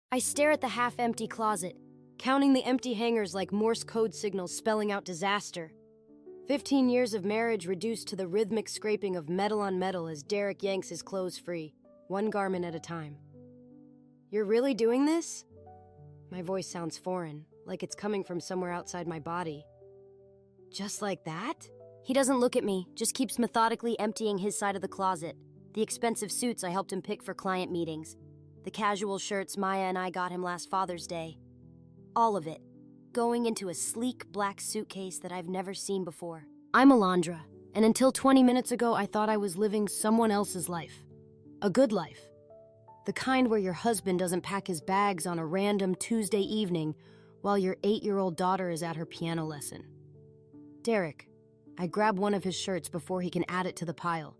I stare at the half-empty closet, counting the empty hangers like Morse code signals spelling out disaster. 15 years of marriage reduced to the rhythmic scraping of metal on metal as Derek yanks his clothes free, one garment at a time. "You're really doing this?" My voice sounds foreign, like it's coming from somewhere outside my body. "Just like that?" He doesn't look at me, just keeps methodically emptying his side of the closet. The expensive suits I helped him pick for client meetings. The casual shirts Maya and I got him last Father's Day. All of it, going into a sleek black suitcase that I've never seen before. I'm Alondra, and until 20 minutes ago I thought I was living someone else's life. A good life. The kind where your husband doesn't pack his bags on a random Tuesday evening while your 8-year-old daughter is at her piano lesson. Derek, I grab one of his shirts before he can add it to the pile.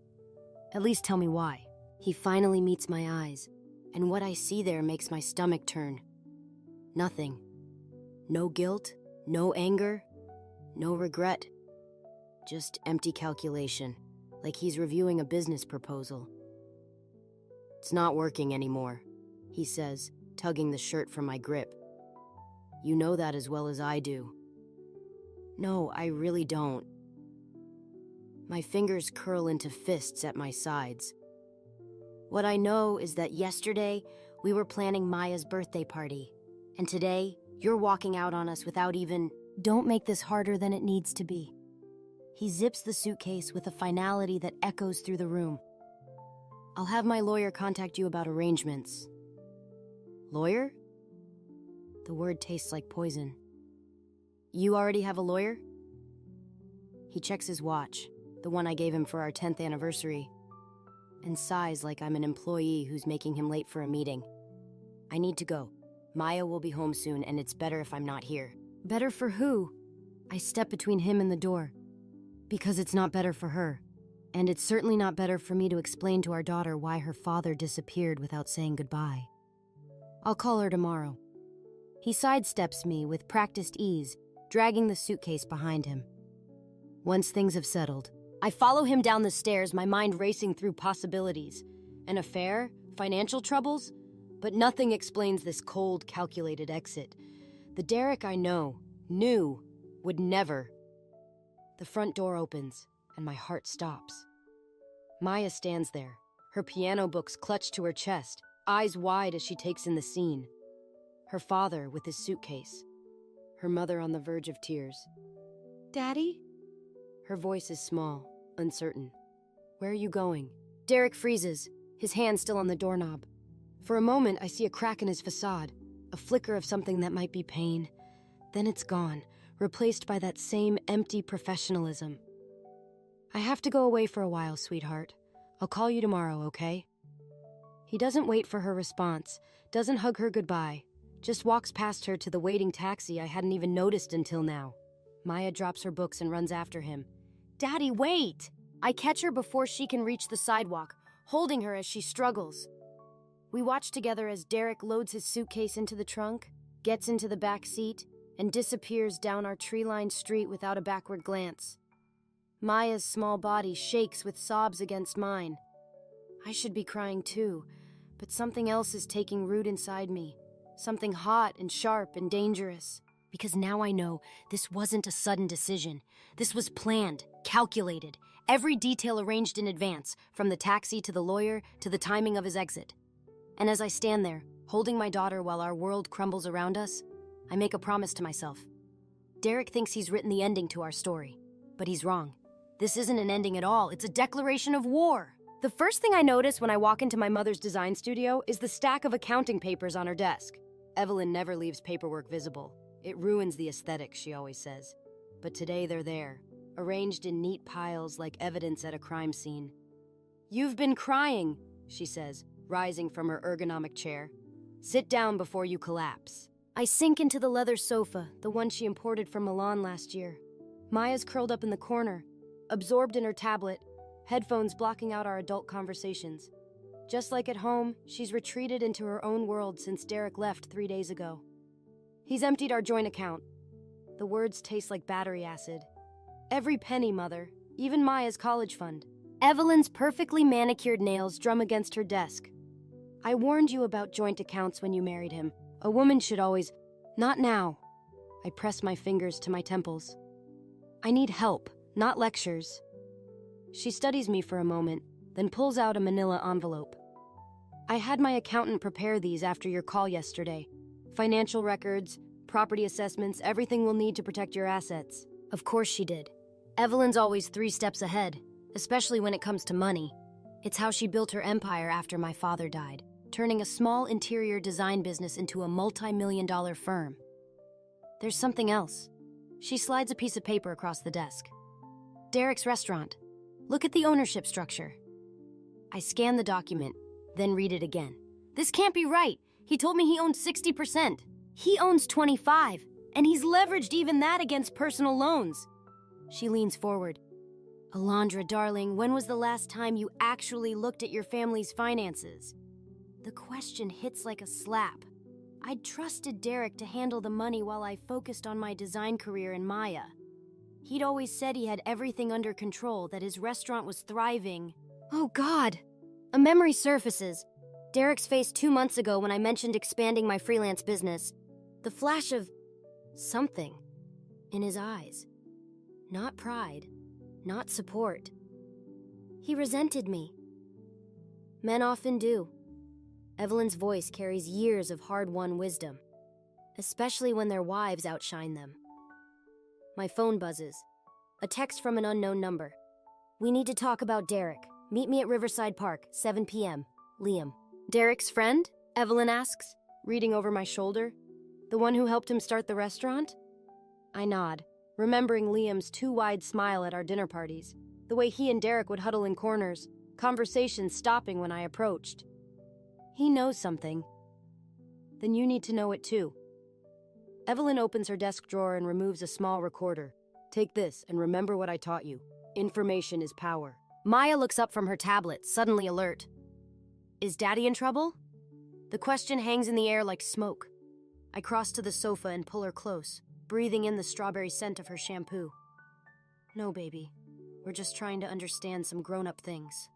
At least tell me why. He finally meets my eyes, and what I see there makes my stomach turn. Nothing. No guilt, no anger, no regret. Just empty calculation, like he's reviewing a business proposal. "It's not working anymore," he says, tugging the shirt from my grip. "You know that as well as I do." "No, I really don't." My fingers curl into fists at my sides. What I know is that yesterday we were planning Maya's birthday party, and today you're walking out on us without even... Don't make this harder than it needs to be. He zips the suitcase with a finality that echoes through the room. "I'll have my lawyer contact you about arrangements." "Lawyer?" The word tastes like poison. "You already have a lawyer?" He checks his watch, the one I gave him for our 10th anniversary, and sighs like I'm an employee who's making him late for a meeting. "I need to go. Maya will be home soon, and it's better if I'm not here." "Better for who?" I step between him and the door. "Because it's not better for her. And it's certainly not better for me to explain to our daughter why her father disappeared without saying goodbye. I'll call her tomorrow." He sidesteps me with practiced ease, dragging the suitcase behind him. Once things have settled, I follow him down the stairs, my mind racing through possibilities. An affair? Financial troubles? But nothing explains this cold, calculated exit. The Derek I knew, would never. The front door opens, and my heart stops. Maya stands there, her piano books clutched to her chest, eyes wide as she takes in the scene. Her father with his suitcase. Her mother on the verge of tears. "Daddy?" Her voice is small, uncertain. "Where are you going?" Derek freezes, his hand still on the doorknob. For a moment, I see a crack in his facade, a flicker of something that might be pain. Then it's gone, replaced by that same empty professionalism. "I have to go away for a while, sweetheart. I'll call you tomorrow, okay?" He doesn't wait for her response, doesn't hug her goodbye, just walks past her to the waiting taxi I hadn't even noticed until now. Maya drops her books and runs after him. "Daddy, wait!" I catch her before she can reach the sidewalk, holding her as she struggles. We watch together as Derek loads his suitcase into the trunk, gets into the back seat, and disappears down our tree-lined street without a backward glance. Maya's small body shakes with sobs against mine. I should be crying too, but something else is taking root inside me. Something hot and sharp and dangerous. Because now I know this wasn't a sudden decision. This was planned, calculated, every detail arranged in advance, from the taxi to the lawyer to the timing of his exit. And as I stand there, holding my daughter while our world crumbles around us, I make a promise to myself. Derek thinks he's written the ending to our story, but he's wrong. This isn't an ending at all, it's a declaration of war. The first thing I notice when I walk into my mother's design studio is the stack of accounting papers on her desk. Evelyn never leaves paperwork visible. It ruins the aesthetic, she always says. But today they're there, arranged in neat piles like evidence at a crime scene. "You've been crying," she says, rising from her ergonomic chair. "Sit down before you collapse." I sink into the leather sofa, the one she imported from Milan last year. Maya's curled up in the corner, absorbed in her tablet, headphones blocking out our adult conversations. Just like at home, she's retreated into her own world since Derek left 3 days ago. He's emptied our joint account. The words taste like battery acid. "Every penny, Mother, even Maya's college fund." Evelyn's perfectly manicured nails drum against her desk. I warned you about joint accounts when you married him. A woman should always... Not now. I press my fingers to my temples. I need help, not lectures. She studies me for a moment, then pulls out a manila envelope. I had my accountant prepare these after your call yesterday. Financial records, property assessments, everything we'll need to protect your assets. Of course she did. Evelyn's always 3 steps ahead, especially when it comes to money. It's how she built her empire after my father died, turning a small interior design business into a multi-million-dollar firm. There's something else. She slides a piece of paper across the desk. Derek's restaurant. Look at the ownership structure. I scan the document, then read it again. This can't be right. He told me he owns 60%. He owns 25%, and he's leveraged even that against personal loans. She leans forward. Alondra, darling, when was the last time you actually looked at your family's finances? The question hits like a slap. I'd trusted Derek to handle the money while I focused on my design career in Maya. He'd always said he had everything under control, that his restaurant was thriving. Oh, God! A memory surfaces. Derek's face 2 months ago when I mentioned expanding my freelance business. The flash of something in his eyes. Not pride, not support. He resented me. Men often do. Evelyn's voice carries years of hard-won wisdom, especially when their wives outshine them. My phone buzzes. A text from an unknown number. We need to talk about Derek. Meet me at Riverside Park, 7 p.m. Liam. Derek's friend? Evelyn asks, reading over my shoulder. The one who helped him start the restaurant? I nod, remembering Liam's too wide smile at our dinner parties, the way he and Derek would huddle in corners, conversations stopping when I approached. He knows something. Then you need to know it too. Evelyn opens her desk drawer and removes a small recorder. Take this and remember what I taught you. Information is power. Maya looks up from her tablet, suddenly alert. Is Daddy in trouble? The question hangs in the air like smoke. I cross to the sofa and pull her close, breathing in the strawberry scent of her shampoo. No, baby. We're just trying to understand some grown-up things.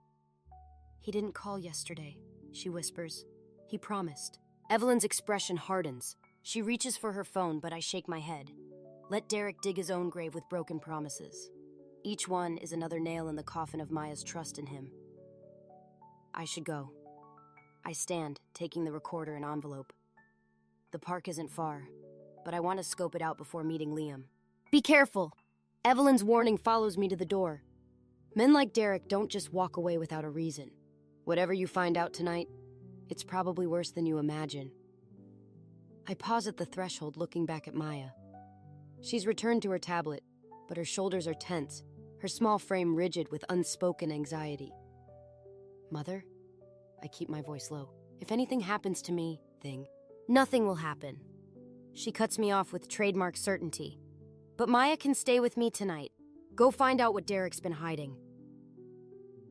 He didn't call yesterday, she whispers. He promised. Evelyn's expression hardens. She reaches for her phone, but I shake my head. Let Derek dig his own grave with broken promises. Each one is another nail in the coffin of Maya's trust in him. I should go. I stand, taking the recorder and envelope. The park isn't far, but I want to scope it out before meeting Liam. Be careful! Evelyn's warning follows me to the door. Men like Derek don't just walk away without a reason. Whatever you find out tonight, it's probably worse than you imagine. I pause at the threshold, looking back at Maya. She's returned to her tablet, but her shoulders are tense, her small frame rigid with unspoken anxiety. Mother? I keep my voice low. If anything happens to me, nothing will happen. She cuts me off with trademark certainty. But Maya can stay with me tonight. Go find out what Derek's been hiding.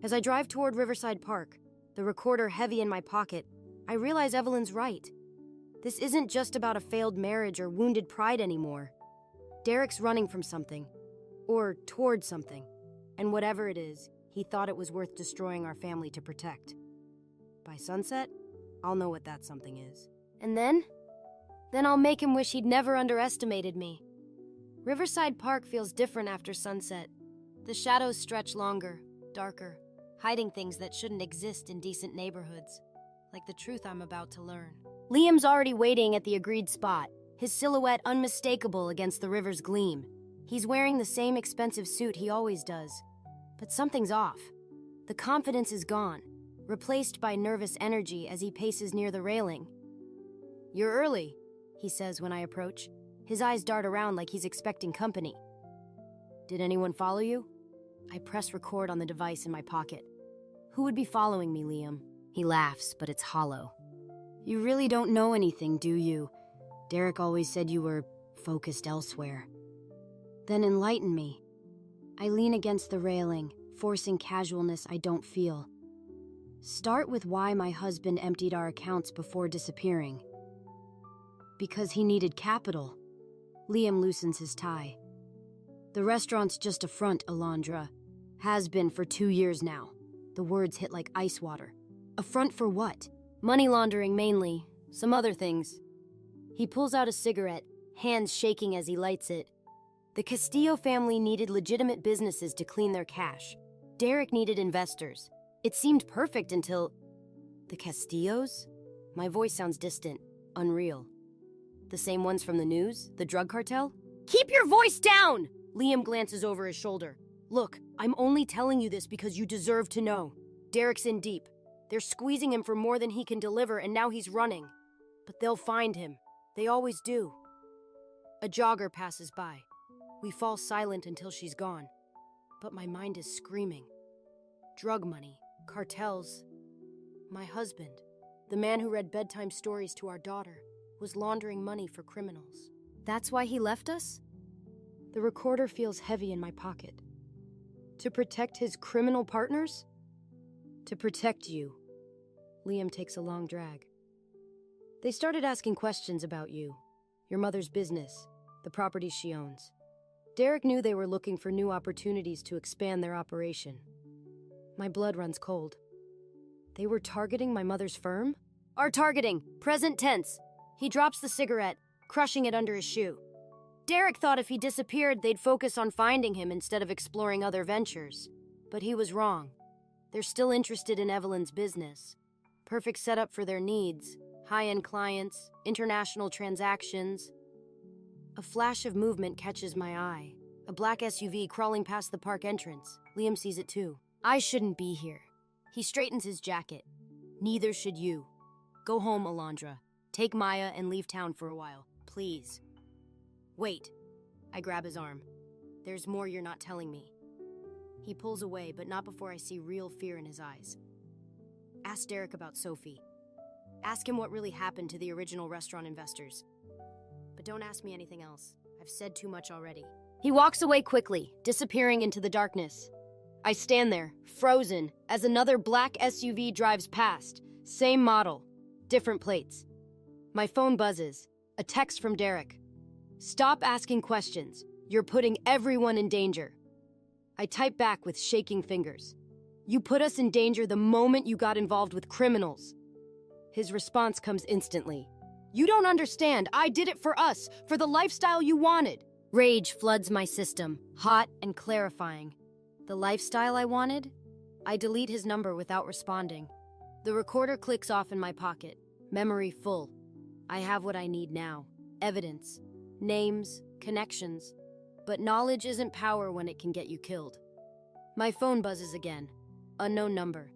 As I drive toward Riverside Park, the recorder heavy in my pocket, I realize Evelyn's right. This isn't just about a failed marriage or wounded pride anymore. Derek's running from something, or toward something, and whatever it is, he thought it was worth destroying our family to protect. By sunset, I'll know what that something is. And then? Then I'll make him wish he'd never underestimated me. Riverside Park feels different after sunset. The shadows stretch longer, darker, hiding things that shouldn't exist in decent neighborhoods, like the truth I'm about to learn. Liam's already waiting at the agreed spot, his silhouette unmistakable against the river's gleam. He's wearing the same expensive suit he always does. But something's off. The confidence is gone, replaced by nervous energy as he paces near the railing. You're early, he says when I approach. His eyes dart around like he's expecting company. Did anyone follow you? I press record on the device in my pocket. Who would be following me, Liam? He laughs, but it's hollow. You really don't know anything, do you? Derek always said you were focused elsewhere. Then enlighten me. I lean against the railing, forcing casualness I don't feel. Start with why my husband emptied our accounts before disappearing. Because he needed capital. Liam loosens his tie. The restaurant's just a front, Alondra. Has been for 2 years now. The words hit like ice water. A front for what? Money laundering mainly, some other things. He pulls out a cigarette, hands shaking as he lights it. The Castillo family needed legitimate businesses to clean their cash. Derek needed investors. It seemed perfect until... The Castillos? My voice sounds distant, unreal. The same ones from the news? The drug cartel? Keep your voice down! Liam glances over his shoulder. Look, I'm only telling you this because you deserve to know. Derek's in deep. They're squeezing him for more than he can deliver, and now he's running. But they'll find him. They always do. A jogger passes by. We fall silent until she's gone. But my mind is screaming. Drug money, cartels. My husband, the man who read bedtime stories to our daughter, was laundering money for criminals. That's why he left us? The recorder feels heavy in my pocket. To protect his criminal partners? To protect you. Liam takes a long drag. They started asking questions about you, your mother's business, the properties she owns. Derek knew they were looking for new opportunities to expand their operation. My blood runs cold. They were targeting my mother's firm? Are targeting, present tense. He drops the cigarette, crushing it under his shoe. Derek thought if he disappeared, they'd focus on finding him instead of exploring other ventures. But he was wrong. They're still interested in Evelyn's business. Perfect setup for their needs. High-end clients, international transactions. A flash of movement catches my eye. A black SUV crawling past the park entrance. Liam sees it too. I shouldn't be here. He straightens his jacket. Neither should you. Go home, Alondra. Take Maya and leave town for a while, please. Wait. I grab his arm. There's more you're not telling me. He pulls away, but not before I see real fear in his eyes. Ask Derek about Sophie. Ask him what really happened to the original restaurant investors. But don't ask me anything else. I've said too much already. He walks away quickly, disappearing into the darkness. I stand there, frozen, as another black SUV drives past. Same model, different plates. My phone buzzes. A text from Derek. Stop asking questions. You're putting everyone in danger. I type back with shaking fingers. You put us in danger the moment you got involved with criminals. His response comes instantly. You don't understand. I did it for us, for the lifestyle you wanted. Rage floods my system, hot and clarifying. The lifestyle I wanted? I delete his number without responding. The recorder clicks off in my pocket. Memory full. I have what I need now. Evidence. Names. Connections. But knowledge isn't power when it can get you killed. My phone buzzes again. Unknown number.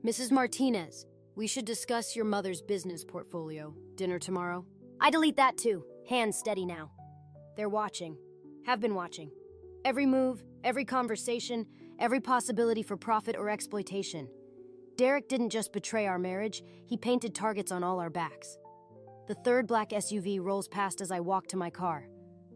Mrs. Martinez, we should discuss your mother's business portfolio. Dinner tomorrow? I delete that too. Hands steady now. They're watching. Have been watching. Every move, every conversation, every possibility for profit or exploitation. Derek didn't just betray our marriage, he painted targets on all our backs. The third black SUV rolls past as I walk to my car.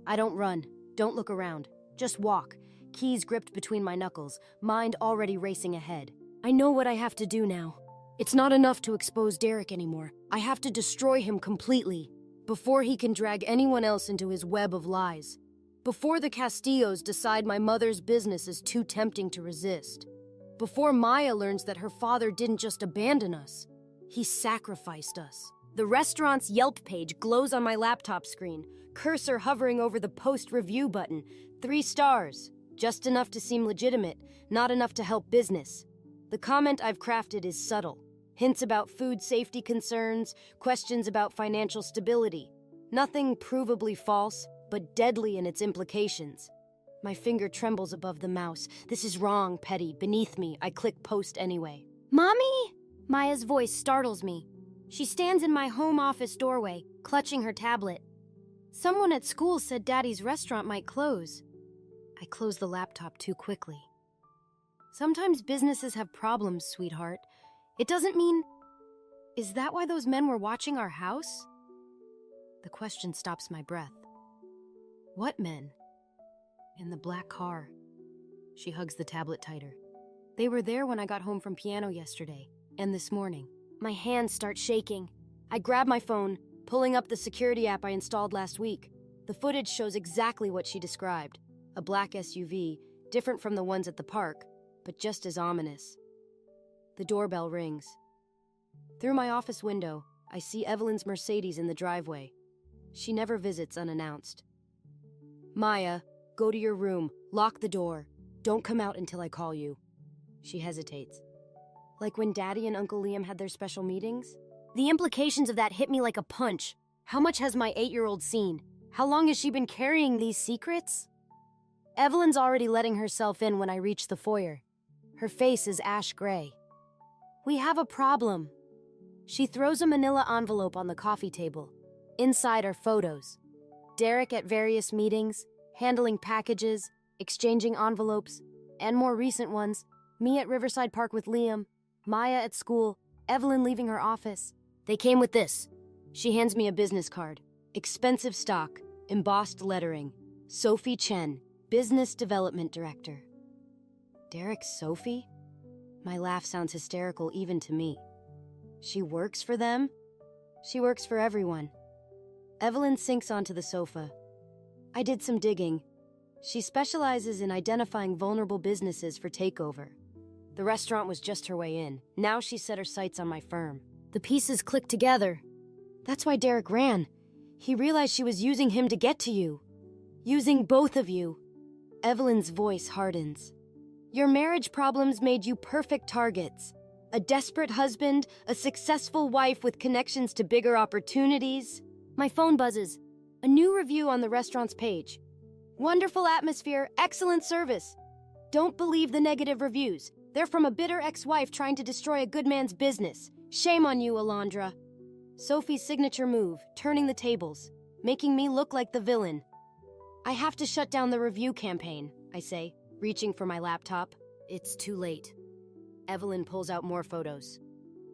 I don't run, don't look around, just walk, keys gripped between my knuckles, mind already racing ahead. I know what I have to do now. It's not enough to expose Derek anymore. I have to destroy him completely, before he can drag anyone else into his web of lies. Before the Castillos decide my mother's business is too tempting to resist. Before Maya learns that her father didn't just abandon us, he sacrificed us. The restaurant's Yelp page glows on my laptop screen, cursor hovering over the post review button. 3 stars. Just enough to seem legitimate, not enough to help business. The comment I've crafted is subtle. Hints about food safety concerns, questions about financial stability. Nothing provably false, but deadly in its implications. My finger trembles above the mouse. This is wrong, petty, beneath me. I click post anyway. Mommy? Maya's voice startles me. She stands in my home office doorway, clutching her tablet. Someone at school said Daddy's restaurant might close. I close the laptop too quickly. Sometimes businesses have problems, sweetheart. It doesn't mean... Is that why those men were watching our house? The question stops my breath. What men? In the black car. She hugs the tablet tighter. They were there when I got home from piano yesterday, and this morning. My hands start shaking. I grab my phone, pulling up the security app I installed last week. The footage shows exactly what she described. A black SUV, different from the ones at the park, but just as ominous. The doorbell rings. Through my office window, I see Evelyn's Mercedes in the driveway. She never visits unannounced. Maya, go to your room, lock the door. Don't come out until I call you. She hesitates. Like when Daddy and Uncle Liam had their special meetings? The implications of that hit me like a punch. How much has my 8-year-old seen? How long has she been carrying these secrets? Evelyn's already letting herself in when I reach the foyer. Her face is ash gray. We have a problem. She throws a manila envelope on the coffee table. Inside are photos. Derek at various meetings, handling packages, exchanging envelopes, and more recent ones, me at Riverside Park with Liam, Maya at school, Evelyn leaving her office. They came with this. She hands me a business card. Expensive stock, embossed lettering. Sophie Chen, Business Development Director. Derek Sophie? My laugh sounds hysterical even to me. She works for them? She works for everyone. Evelyn sinks onto the sofa. I did some digging. She specializes in identifying vulnerable businesses for takeover. The restaurant was just her way in. Now she set her sights on my firm. The pieces click together. That's why Derek ran. He realized she was using him to get to you. Using both of you. Evelyn's voice hardens. Your marriage problems made you perfect targets. A desperate husband, a successful wife with connections to bigger opportunities. My phone buzzes. A new review on the restaurant's page. Wonderful atmosphere, excellent service. Don't believe the negative reviews. They're from a bitter ex-wife trying to destroy a good man's business. Shame on you, Alondra. Sophie's signature move, turning the tables, making me look like the villain. I have to shut down the review campaign, I say, reaching for my laptop. It's too late. Evelyn pulls out more photos.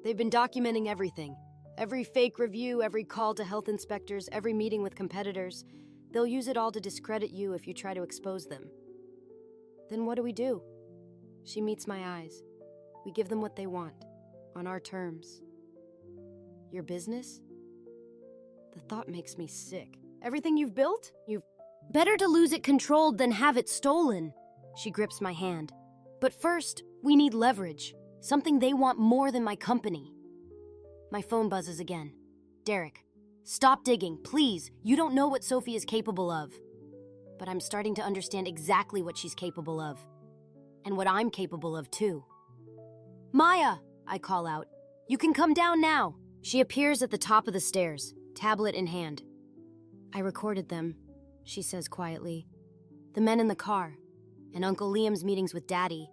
They've been documenting everything. Every fake review, every call to health inspectors, every meeting with competitors. They'll use it all to discredit you if you try to expose them. Then what do? She meets my eyes. We give them what they want, on our terms. Your business? The thought makes me sick. Everything you've built? Better to lose it controlled than have it stolen. She grips my hand. But first, we need leverage. Something they want more than my company. My phone buzzes again. Derek, stop digging, please. You don't know what Sophie is capable of. But I'm starting to understand exactly what she's capable of. And what I'm capable of, too. Maya, I call out. You can come down now. She appears at the top of the stairs, tablet in hand. I recorded them, she says quietly. The men in the car, and Uncle Liam's meetings with Daddy.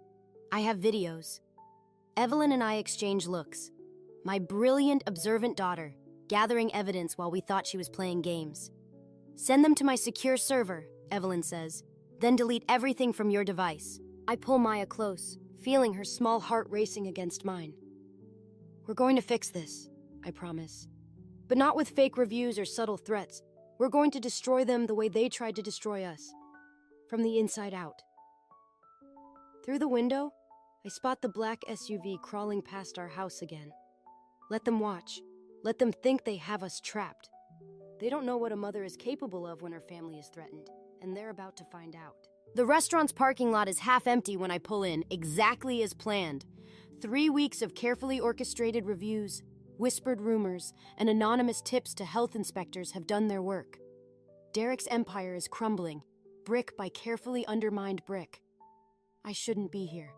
I have videos. Evelyn and I exchange looks. My brilliant, observant daughter, gathering evidence while we thought she was playing games. Send them to my secure server, Evelyn says. Then delete everything from your device. I pull Maya close, feeling her small heart racing against mine. We're going to fix this, I promise. But not with fake reviews or subtle threats. We're going to destroy them the way they tried to destroy us. From the inside out. Through the window, I spot the black SUV crawling past our house again. Let them watch. Let them think they have us trapped. They don't know what a mother is capable of when her family is threatened, and they're about to find out. The restaurant's parking lot is half empty when I pull in, exactly as planned. 3 weeks of carefully orchestrated reviews, whispered rumors, and anonymous tips to health inspectors have done their work. Derek's empire is crumbling, brick by carefully undermined brick. I shouldn't be here,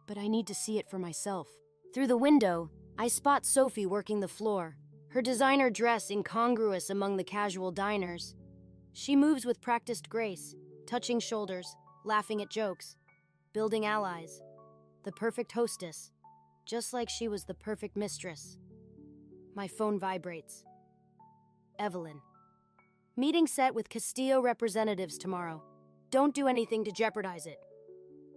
but I need to see it for myself. Through the window, I spot Sophie working the floor, her designer dress incongruous among the casual diners. She moves with practiced grace, touching shoulders, laughing at jokes, building allies. The perfect hostess, just like she was the perfect mistress. My phone vibrates. Evelyn. Meeting set with Castillo representatives tomorrow. Don't do anything to jeopardize it.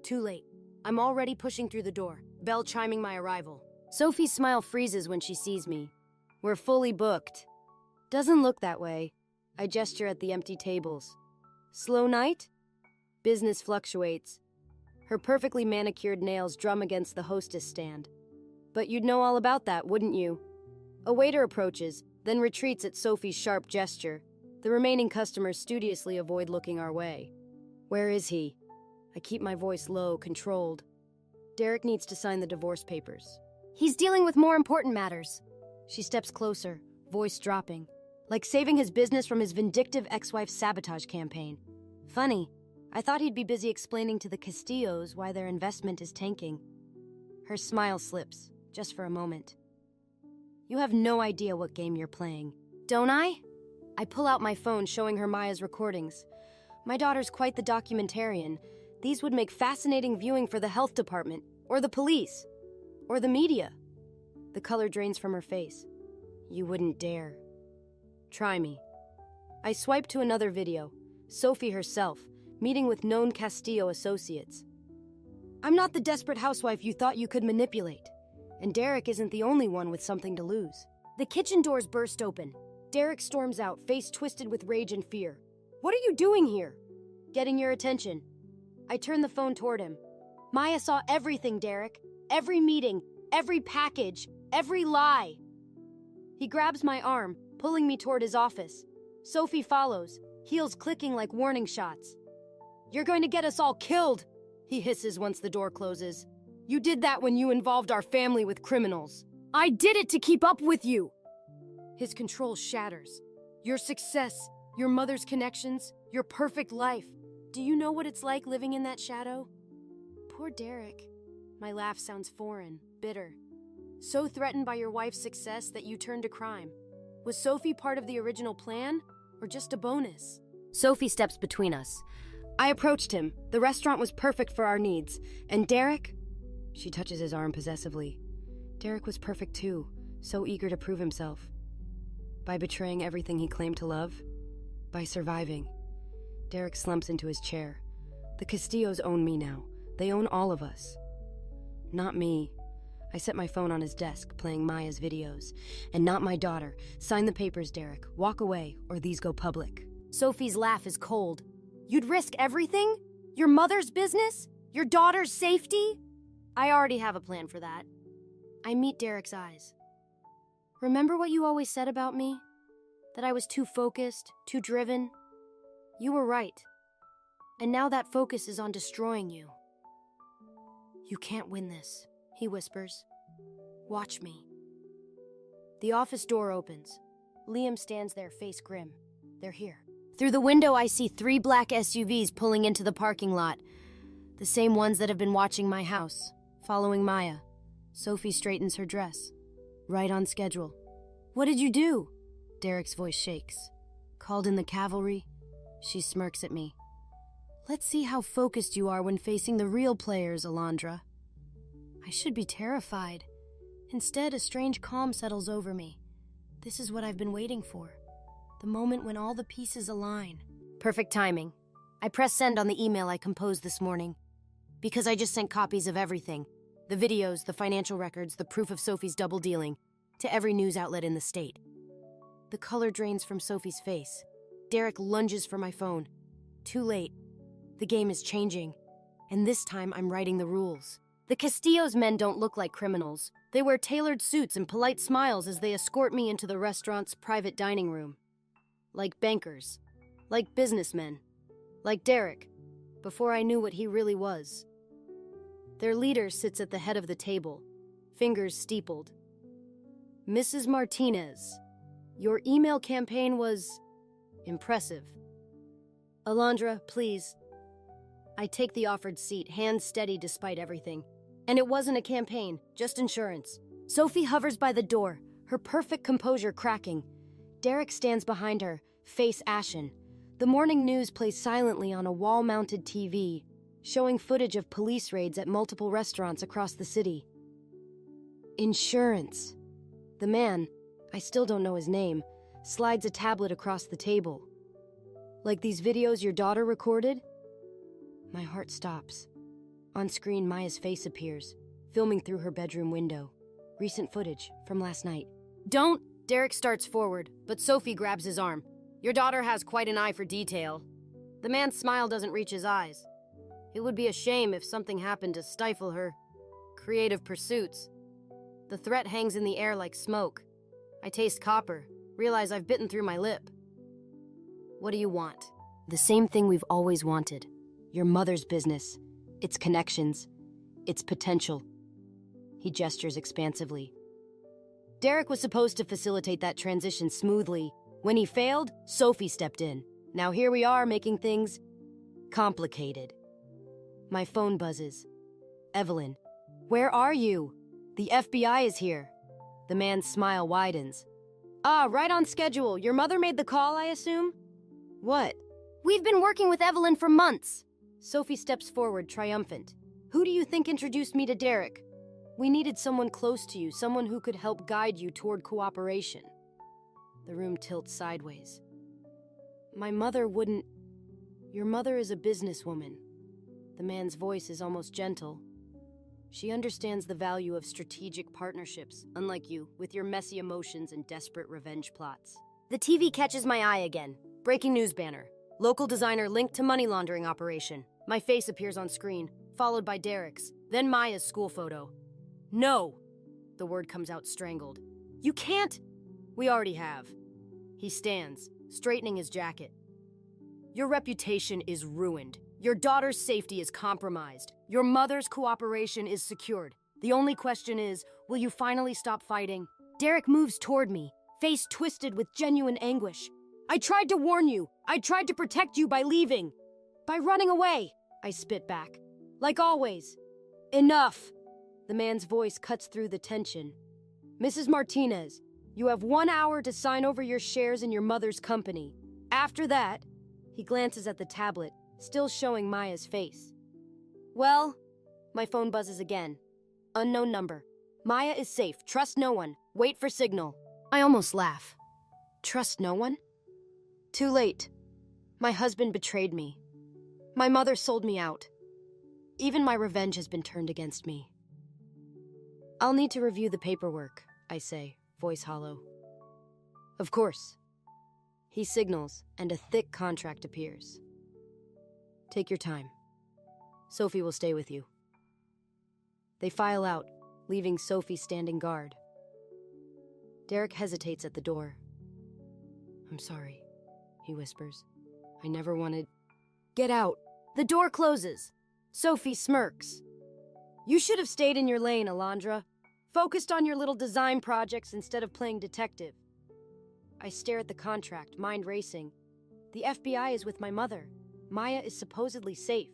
Too late. I'm already pushing through the door, bell chiming my arrival. Sophie's smile freezes when she sees me. We're fully booked. Doesn't look that way. I gesture at the empty tables. Slow night? Business fluctuates. Her perfectly manicured nails drum against the hostess stand. But you'd know all about that, wouldn't you? A waiter approaches, then retreats at Sophie's sharp gesture. The remaining customers studiously avoid looking our way. Where is he? I keep my voice low, controlled. Derek needs to sign the divorce papers. He's dealing with more important matters. She steps closer, voice dropping, like saving his business from his vindictive ex-wife's sabotage campaign. Funny, I thought he'd be busy explaining to the Castillos why their investment is tanking. Her smile slips, just for a moment. You have no idea what game you're playing, don't I? I pull out my phone, showing her Maya's recordings. My daughter's quite the documentarian. These would make fascinating viewing for the health department, or the police, or the media. The color drains from her face. You wouldn't dare. Try me. I swipe to another video. Sophie herself, meeting with known Castillo associates. I'm not the desperate housewife you thought you could manipulate. And Derek isn't the only one with something to lose. The kitchen doors burst open. Derek storms out, face twisted with rage and fear. What are you doing here? Getting your attention. I turn the phone toward him. Maya saw everything, Derek. Every meeting, every package, every lie. He grabs my arm, pulling me toward his office. Sophie follows, heels clicking like warning shots. You're going to get us all killed, he hisses once the door closes. You did that when you involved our family with criminals. I did it to keep up with you. His control shatters. Your success, your mother's connections, your perfect life. Do you know what it's like living in that shadow? Poor Derek. My laugh sounds foreign, bitter. So threatened by your wife's success that you turned to crime. Was Sophie part of the original plan, or just a bonus? Sophie steps between us. I approached him. The restaurant was perfect for our needs. And Derek? She touches his arm possessively. Derek was perfect too, so eager to prove himself. By betraying everything he claimed to love, by surviving. Derek slumps into his chair. The Castillos own me now. They own all of us. Not me. I set my phone on his desk, playing Maya's videos. And not my daughter. Sign the papers, Derek. Walk away, or these go public. Sophie's laugh is cold. You'd risk everything? Your mother's business? Your daughter's safety? I already have a plan for that. I meet Derek's eyes. Remember what you always said about me? That I was too focused, too driven? You were right. And now that focus is on destroying you. You can't win this, he whispers. Watch me. The office door opens. Liam stands there, face grim. They're here. Through the window, I see 3 black SUVs pulling into the parking lot. The same ones that have been watching my house, following Maya. Sophie straightens her dress. Right on schedule. What did you do? Derek's voice shakes. Called in the cavalry? She smirks at me. Let's see how focused you are when facing the real players, Alondra. I should be terrified. Instead, a strange calm settles over me. This is what I've been waiting for. The moment when all the pieces align. Perfect timing. I press send on the email I composed this morning. Because I just sent copies of everything. The videos, the financial records, the proof of Sophie's double dealing. To every news outlet in the state. The color drains from Sophie's face. Derek lunges for my phone. Too late. The game is changing. And this time I'm writing the rules. The Castillo's men don't look like criminals. They wear tailored suits and polite smiles as they escort me into the restaurant's private dining room. Like bankers. Like businessmen. Like Derek, before I knew what he really was. Their leader sits at the head of the table, fingers steepled. Mrs. Martinez, your email campaign was impressive. Alondra, please. I take the offered seat, hands steady despite everything. And it wasn't a campaign, just insurance. Sophie hovers by the door, her perfect composure cracking. Derek stands behind her, face ashen. The morning news plays silently on a wall-mounted TV, showing footage of police raids at multiple restaurants across the city. Insurance. The man, I still don't know his name, slides a tablet across the table. Like these videos your daughter recorded? My heart stops. On screen, Maya's face appears, filming through her bedroom window. Recent footage from last night. Don't! Derek starts forward, but Sophie grabs his arm. Your daughter has quite an eye for detail. The man's smile doesn't reach his eyes. It would be a shame if something happened to stifle her creative pursuits. The threat hangs in the air like smoke. I taste copper, realize I've bitten through my lip. What do you want? The same thing we've always wanted. Your mother's business, its connections, its potential. He gestures expansively. Derek was supposed to facilitate that transition smoothly. When he failed, Sophie stepped in. Now here we are making things complicated. My phone buzzes. Evelyn, where are you? The FBI is here. The man's smile widens. Ah, right on schedule. Your mother made the call, I assume? What? We've been working with Evelyn for months. Sophie steps forward, triumphant. Who do you think introduced me to Derek? We needed someone close to you, someone who could help guide you toward cooperation. The room tilts sideways. My mother wouldn't... Your mother is a businesswoman. The man's voice is almost gentle. She understands the value of strategic partnerships, unlike you, with your messy emotions and desperate revenge plots. The TV catches my eye again. Breaking news banner. Local designer linked to money laundering operation. My face appears on screen, followed by Derek's, then Maya's school photo. No! The word comes out strangled. You can't! We already have. He stands, straightening his jacket. Your reputation is ruined. Your daughter's safety is compromised. Your mother's cooperation is secured. The only question is, will you finally stop fighting? Derek moves toward me, face twisted with genuine anguish. I tried to warn you. I tried to protect you by leaving. By running away, I spit back. Like always. Enough! The man's voice cuts through the tension. Mrs. Martinez, you have 1 hour to sign over your shares in your mother's company. After that, he glances at the tablet, still showing Maya's face. Well, my phone buzzes again. Unknown number. Maya is safe. Trust no one. Wait for signal. I almost laugh. Trust no one? Too late. My husband betrayed me. My mother sold me out. Even my revenge has been turned against me. I'll need to review the paperwork, I say, voice hollow. Of course. He signals, and a thick contract appears. Take your time. Sophie will stay with you. They file out, leaving Sophie standing guard. Derek hesitates at the door. I'm sorry, he whispers. I never wanted... Get out! The door closes. Sophie smirks. You should have stayed in your lane, Alondra. Focused on your little design projects instead of playing detective. I stare at the contract, mind racing. The FBI is with my mother. Maya is supposedly safe.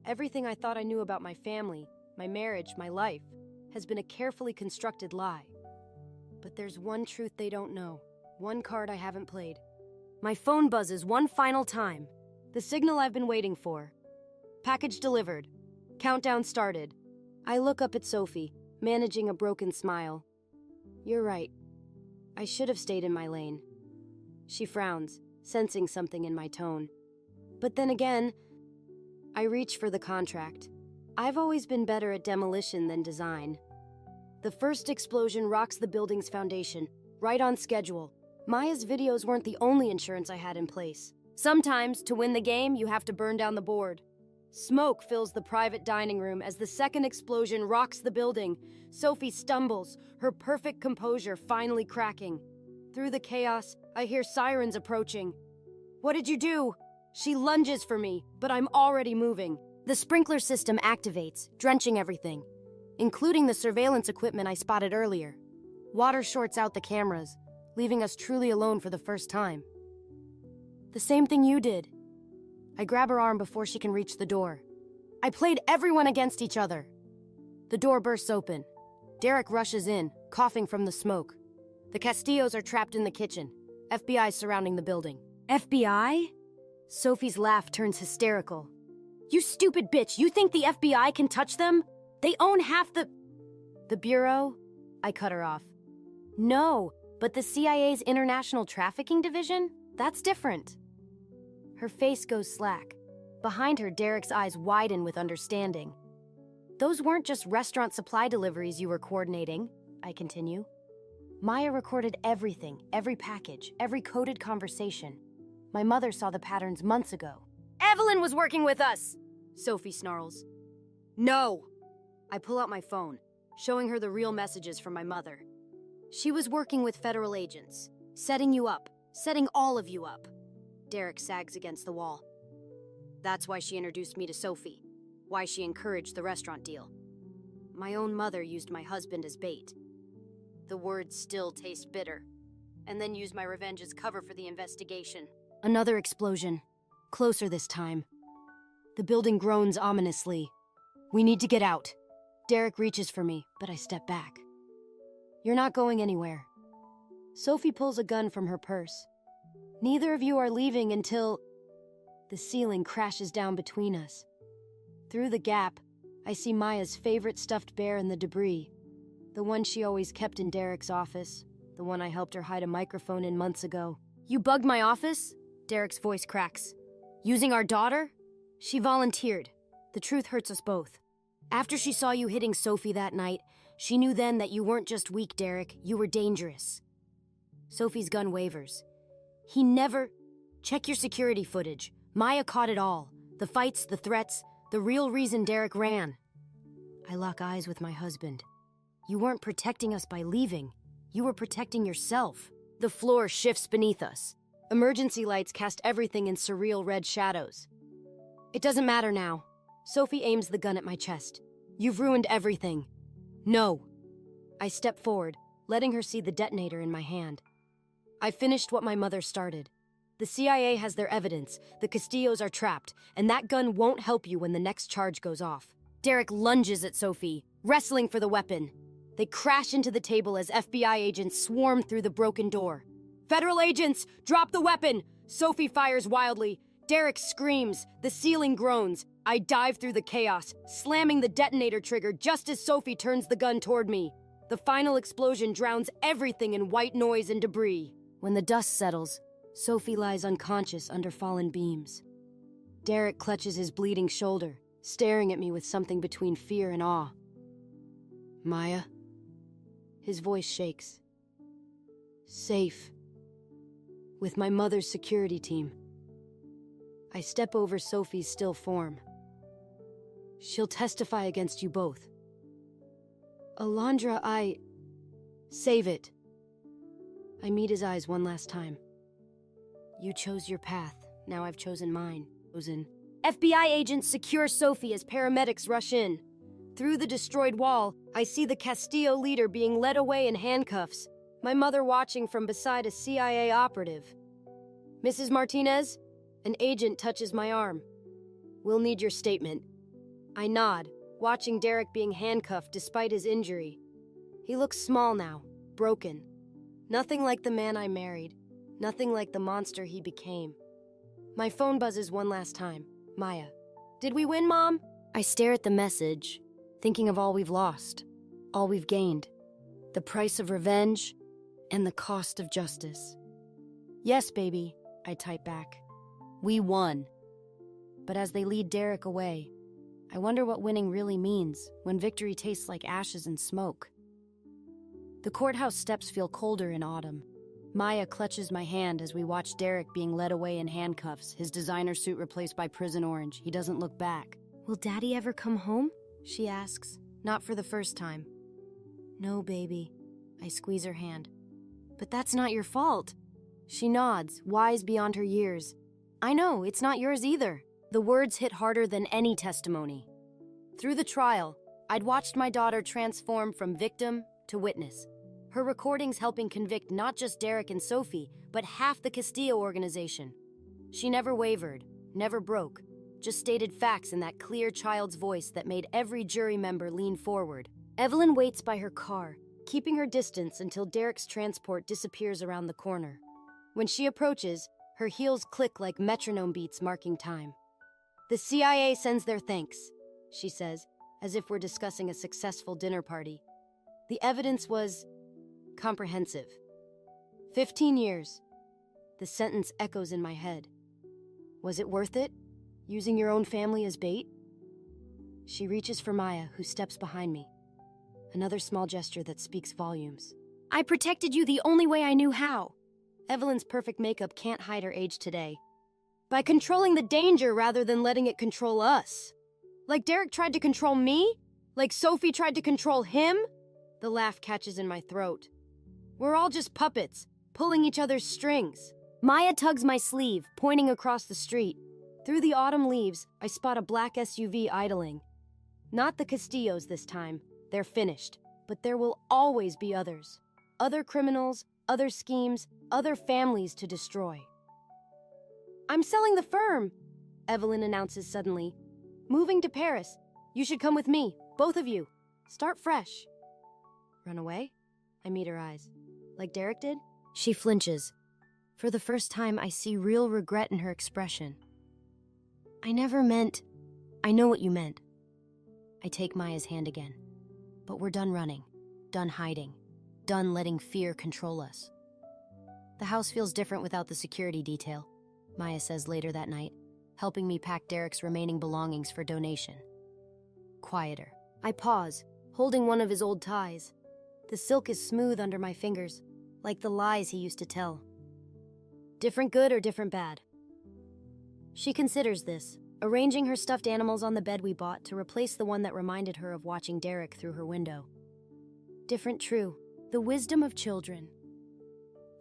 Everything I thought I knew about my family, my marriage, my life, has been a carefully constructed lie. But there's one truth they don't know, one card I haven't played. My phone buzzes one final time. The signal I've been waiting for. Package delivered. Countdown started. I look up at Sophie, managing a broken smile. You're right. I should have stayed in my lane. She frowns, sensing something in my tone. But then again, I reach for the contract. I've always been better at demolition than design. The first explosion rocks the building's foundation, right on schedule. Maya's videos weren't the only insurance I had in place. Sometimes, to win the game, you have to burn down the board. Smoke fills the private dining room as the second explosion rocks the building. Sophie stumbles, her perfect composure finally cracking. Through the chaos, I hear sirens approaching. What did you do? She lunges for me, but I'm already moving. The sprinkler system activates, drenching everything, including the surveillance equipment I spotted earlier. Water shorts out the cameras, leaving us truly alone for the first time. The same thing you did. I grab her arm before she can reach the door. I played everyone against each other. The door bursts open. Derek rushes in, coughing from the smoke. The Castillos are trapped in the kitchen. FBI surrounding the building. FBI? Sophie's laugh turns hysterical. You stupid bitch, you think the FBI can touch them? They own half the Bureau? I cut her off. No, but the CIA's International Trafficking Division? That's different. Her face goes slack. Behind her, Derek's eyes widen with understanding. Those weren't just restaurant supply deliveries you were coordinating, I continue. Maya recorded everything, every package, every coded conversation. My mother saw the patterns months ago. Evelyn was working with us, Sophie snarls. No! I pull out my phone, showing her the real messages from my mother. She was working with federal agents, setting you up, setting all of you up. Derek sags against the wall. That's why she introduced me to Sophie, why she encouraged the restaurant deal. My own mother used my husband as bait. The words still taste bitter. And then used my revenge as cover for the investigation. Another explosion. Closer this time. The building groans ominously. We need to get out. Derek reaches for me, but I step back. You're not going anywhere. Sophie pulls a gun from her purse. Neither of you are leaving until... The ceiling crashes down between us. Through the gap, I see Maya's favorite stuffed bear in the debris. The one she always kept in Derek's office. The one I helped her hide a microphone in months ago. You bugged my office? Derek's voice cracks. Using our daughter? She volunteered. The truth hurts us both. After she saw you hitting Sophie that night, she knew then that you weren't just weak, Derek. You were dangerous. Sophie's gun wavers. He never... Check your security footage. Maya caught it all. The fights, the threats, the real reason Derek ran. I lock eyes with my husband. You weren't protecting us by leaving. You were protecting yourself. The floor shifts beneath us. Emergency lights cast everything in surreal red shadows. It doesn't matter now. Sophie aims the gun at my chest. You've ruined everything. No. I step forward, letting her see the detonator in my hand. I finished what my mother started. The CIA has their evidence, the Castillos are trapped, and that gun won't help you when the next charge goes off. Derek lunges at Sophie, wrestling for the weapon. They crash into the table as FBI agents swarm through the broken door. Federal agents, drop the weapon! Sophie fires wildly. Derek screams. The ceiling groans. I dive through the chaos, slamming the detonator trigger just as Sophie turns the gun toward me. The final explosion drowns everything in white noise and debris. When the dust settles, Sophie lies unconscious under fallen beams. Derek clutches his bleeding shoulder, staring at me with something between fear and awe. Maya? His voice shakes. Safe. With my mother's security team. I step over Sophie's still form. She'll testify against you both. Alondra, Save it. I meet his eyes one last time. You chose your path, now I've chosen mine. FBI agents secure Sophie as paramedics rush in. Through the destroyed wall, I see the Castillo leader being led away in handcuffs, my mother watching from beside a CIA operative. Mrs. Martinez? An agent touches my arm. We'll need your statement. I nod, watching Derek being handcuffed despite his injury. He looks small now, broken. Nothing like the man I married. Nothing like the monster he became. My phone buzzes one last time. Maya. Did we win, Mom? I stare at the message, thinking of all we've lost, all we've gained, the price of revenge, and the cost of justice. Yes, baby, I type back. We won. But as they lead Derek away, I wonder what winning really means when victory tastes like ashes and smoke. The courthouse steps feel colder in autumn. Maya clutches my hand as we watch Derek being led away in handcuffs, his designer suit replaced by prison orange. He doesn't look back. Will Daddy ever come home? She asks, not for the first time. No, baby. I squeeze her hand. But that's not your fault. She nods, wise beyond her years. I know, it's not yours either. The words hit harder than any testimony. Through the trial, I'd watched my daughter transform from victim to witness. Her recordings helping convict not just Derek and Sophie, but half the Castillo organization. She never wavered, never broke, just stated facts in that clear child's voice that made every jury member lean forward. Evelyn waits by her car, keeping her distance until Derek's transport disappears around the corner. When she approaches, her heels click like metronome beats marking time. The CIA sends their thanks, she says, as if we're discussing a successful dinner party. The evidence was comprehensive. 15 years. The sentence echoes in my head. Was it worth it? Using your own family as bait? She reaches for Maya, who steps behind me. Another small gesture that speaks volumes. I protected you the only way I knew how. Evelyn's perfect makeup can't hide her age today. By controlling the danger rather than letting it control us. Like Derek tried to control me? Like Sophie tried to control him? The laugh catches in my throat. We're all just puppets, pulling each other's strings. Maya tugs my sleeve, pointing across the street. Through the autumn leaves, I spot a black SUV idling. Not the Castillos this time, They're finished. But there will always be others. Other criminals, other schemes, other families to destroy. I'm selling the firm, Evelyn announces suddenly. Moving to Paris. You should come with me, both of you. Start fresh. Run away? I meet her eyes. Like Derek did? She flinches. For the first time, I see real regret in her expression. I never meant... I know what you meant. I take Maya's hand again. But we're done running, done hiding, done letting fear control us. The house feels different without the security detail, Maya says later that night, helping me pack Derek's remaining belongings for donation. Quieter. I pause, holding one of his old ties. The silk is smooth under my fingers, like the lies he used to tell. Different good or different bad? She considers this, arranging her stuffed animals on the bed we bought to replace the one that reminded her of watching Derek through her window. Different true. The wisdom of children.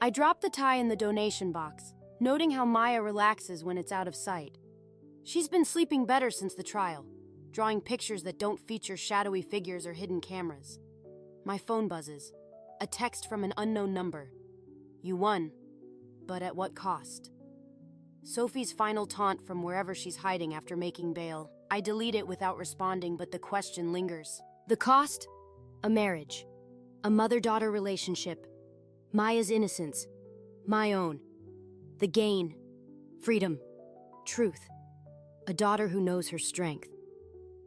I drop the tie in the donation box, noting how Maya relaxes when it's out of sight. She's been sleeping better since the trial, drawing pictures that don't feature shadowy figures or hidden cameras. My phone buzzes. A text from an unknown number. You won, but at what cost? Sophie's final taunt from wherever she's hiding after making bail. I delete it without responding, but the question lingers. The cost? A marriage. A mother-daughter relationship. Maya's innocence. My own. The gain. Freedom. Truth. A daughter who knows her strength.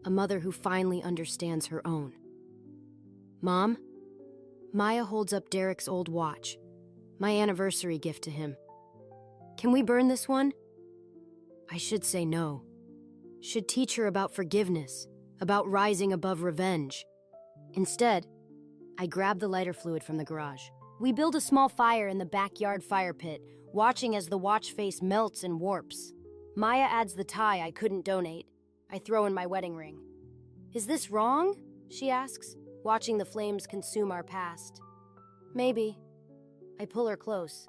A mother who finally understands her own. Mom? Maya holds up Derek's old watch. My anniversary gift to him. Can we burn this one? I should say no. Should teach her about forgiveness, about rising above revenge. Instead, I grab the lighter fluid from the garage. We build a small fire in the backyard fire pit, watching as the watch face melts and warps. Maya adds the tie I couldn't donate. I throw in my wedding ring. Is this wrong? She asks, watching the flames consume our past. Maybe. I pull her close.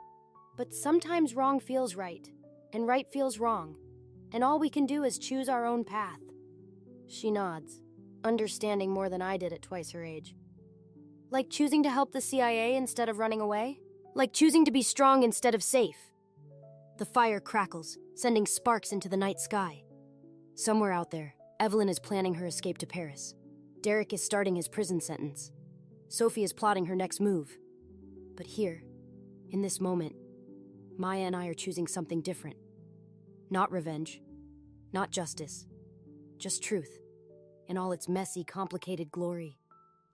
But sometimes wrong feels right, and right feels wrong, and all we can do is choose our own path. She nods, understanding more than I did at twice her age. Like choosing to help the CIA instead of running away? Like choosing to be strong instead of safe? The fire crackles, sending sparks into the night sky. Somewhere out there, Evelyn is planning her escape to Paris. Derek is starting his prison sentence. Sophie is plotting her next move. But here, in this moment, Maya and I are choosing something different. Not revenge, not justice, just truth, in all its messy, complicated glory.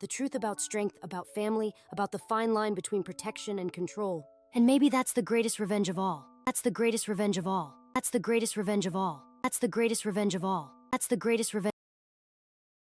The truth about strength, about family, about the fine line between protection and control. And maybe that's the greatest revenge of all. That's the greatest revenge of all. That's the greatest revenge of all. That's the greatest revenge of all. That's the greatest revenge.